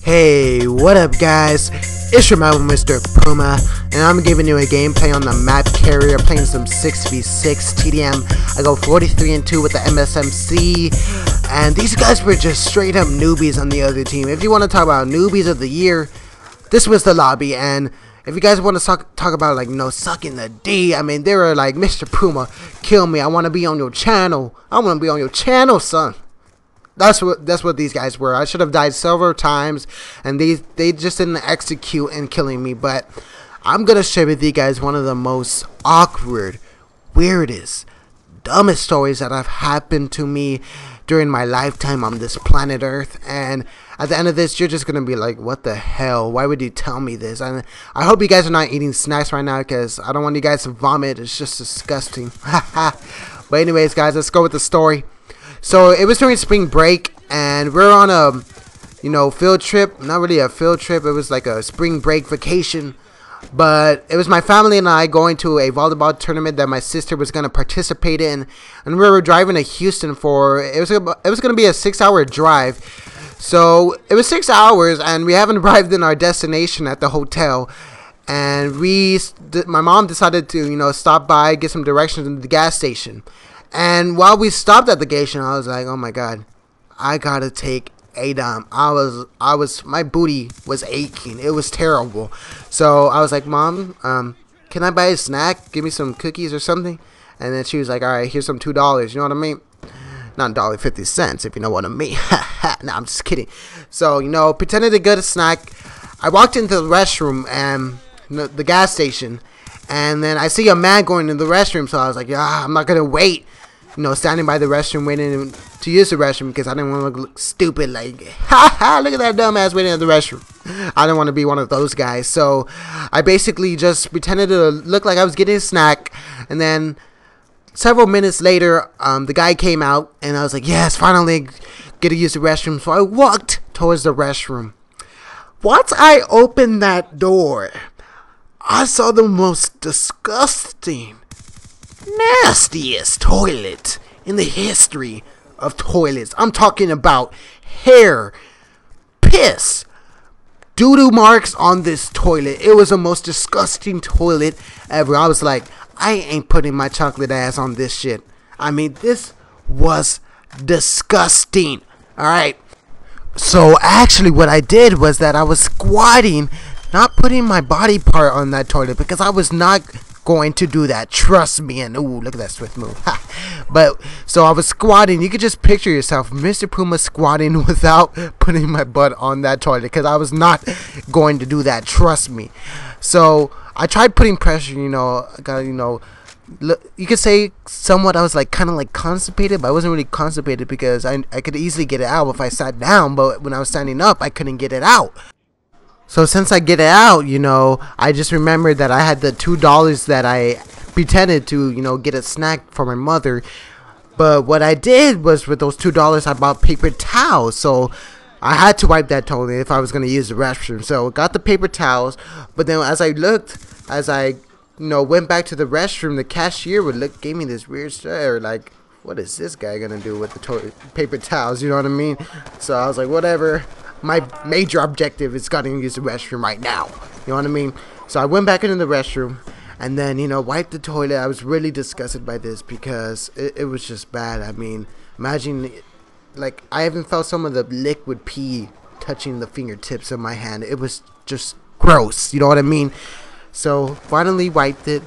Hey, what up guys? It's your man Mr. Puma, and I'm giving you a gameplay on the map carrier, playing some 6v6 TDM. I go 43-2 with the MSMC, and these guys were just straight up newbies on the other team. If you want to talk about newbies of the year, this was the lobby. And if you guys want to talk about, like, sucking the D, I mean, they were like, Mr. Puma, kill me, I want to be on your channel. I want to be on your channel, son. That's what these guys were. I should have died several times, and they just didn't execute in killing me. But I'm gonna share with you guys one of the most awkward, weirdest, dumbest stories that have happened to me during my lifetime on this planet Earth. And at the end of this, you're just gonna be like, what the hell? Why would you tell me this? And I hope you guys are not eating snacks right now, because I don't want you guys to vomit. It's just disgusting. But anyways, guys, let's go with the story. So it was during spring break, and we're on a field trip. Not really a field trip, it was like a spring break vacation. But it was my family and I going to a volleyball tournament that my sister was going to participate in, and we were driving to Houston for it was going to be a 6-hour drive. So it was 6 hours, and we haven't arrived in our destination at the hotel. And my mom decided to stop by, get some directions in the gas station. And while we stopped at the gas station, I was like, oh my god, I gotta take a dump. My booty was aching. It was terrible. So I was like, Mom, can I buy a snack? Give me some cookies or something. And then she was like, alright, here's some $2. You know what I mean? Not $1.50, if you know what I mean. Nah, I'm just kidding. So, pretended to get a snack. I walked into the restroom and the gas station, and then I see a man going to the restroom. So I was like, yeah, I'm not gonna wait. Standing by the restroom waiting to use the restroom, because I didn't want to look stupid, like, ha, look at that dumbass waiting at the restroom. I didn't want to be one of those guys. So I basically just pretended to look like I was getting a snack, and then several minutes later, the guy came out, and I was like, yes, finally get to use the restroom. So I walked towards the restroom. Once I opened that door, I saw the most disgusting, nastiest toilet in the history of toilets. I'm talking about hair, piss, doo-doo marks on this toilet. It was the most disgusting toilet ever. I was like, I ain't putting my chocolate ass on this shit. I mean, this was disgusting. Alright. So actually what I did was that I was squatting, not putting my body part on that toilet, because I was not going to do that, trust me. And ooh, look at that swift move. But so I was squatting. You could just picture yourself, Mr. Puma, squatting without putting my butt on that toilet, because I was not going to do that, trust me. So I tried putting pressure. You could say somewhat I was like kind of like constipated, but I wasn't really constipated, because I could easily get it out if I sat down, but when I was standing up I couldn't get it out. So since I get it out, I just remembered that I had the $2 that I pretended to, get a snack for my mother. But what I did was, with those $2, I bought paper towels. So I had to wipe that toilet if I was going to use the restroom. So I got the paper towels. But then as I went back to the restroom, the cashier gave me this weird stare, like, what is this guy going to do with the paper towels? You know what I mean? So I was like, whatever. My major objective is gotta use the restroom right now. You know what I mean? So I went back into the restroom, and then, wiped the toilet. I was really disgusted by this, because it was just bad. I mean, imagine, like, I haven't felt some of the liquid pee touching the fingertips of my hand. It was just gross. You know what I mean? So finally wiped it.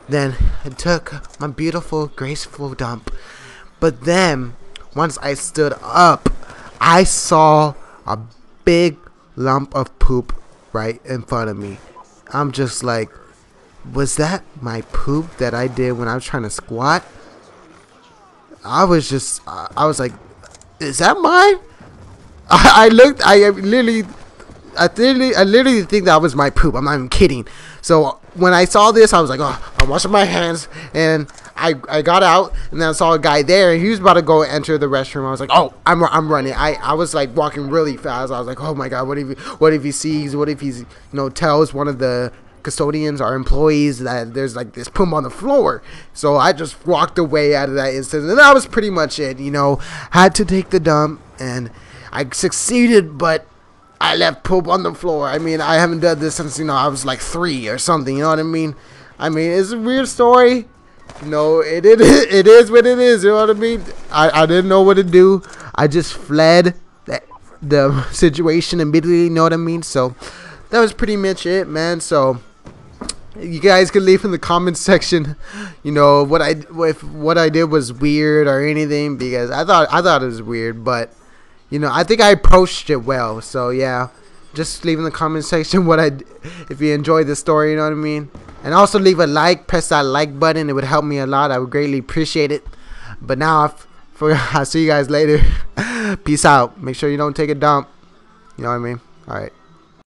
Then I took my beautiful, graceful dump. But then, once I stood up, I saw a big lump of poop right in front of me. I'm just like, was that my poop that I did when I was trying to squat? I was like, is that mine? I literally think that was my poop. I'm not even kidding. So when I saw this, I was like, oh, I'm washing my hands, and I got out, and then I saw a guy there, and he was about to go enter the restroom. I was like, oh, I'm running. I was like walking really fast. I was like, oh my god, what if he sees? What if he's tells one of the custodians or employees that there's like this poop on the floor? So I just walked away out of that instance, and that was pretty much it. Had to take the dump, and I succeeded, but I left poop on the floor. I mean, I haven't done this since, I was like 3 or something. You know what I mean? I mean, it's a weird story. It is what it is. You know what I mean? I didn't know what to do. I just fled the situation immediately. You know what I mean? So that was pretty much it, man. So you guys can leave in the comment section, if what I did was weird or anything, because I thought it was weird, but I think I approached it well. So yeah, just leave in the comment section if you enjoyed the story. You know what I mean? And also leave a like, press that like button. It would help me a lot. I would greatly appreciate it. But now I'll see you guys later. Peace out. Make sure you don't take a dump. You know what I mean? All right.